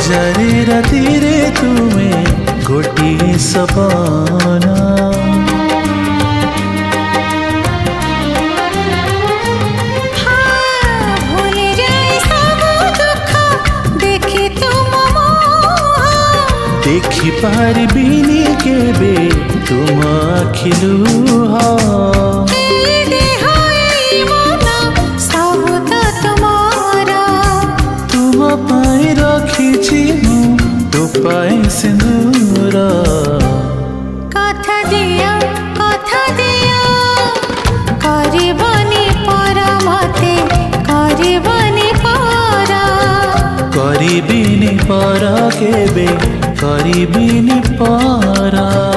हजारे राति रे तुमे गोटिए सपना देखि पारिबिनी केबे तुम आखिलुह तुम पाई रखिछि मु तो पाई सिंदूर कथा दिया करबनी पर मते करबनी पर करिबिनी पर केबे करिबिनी पर।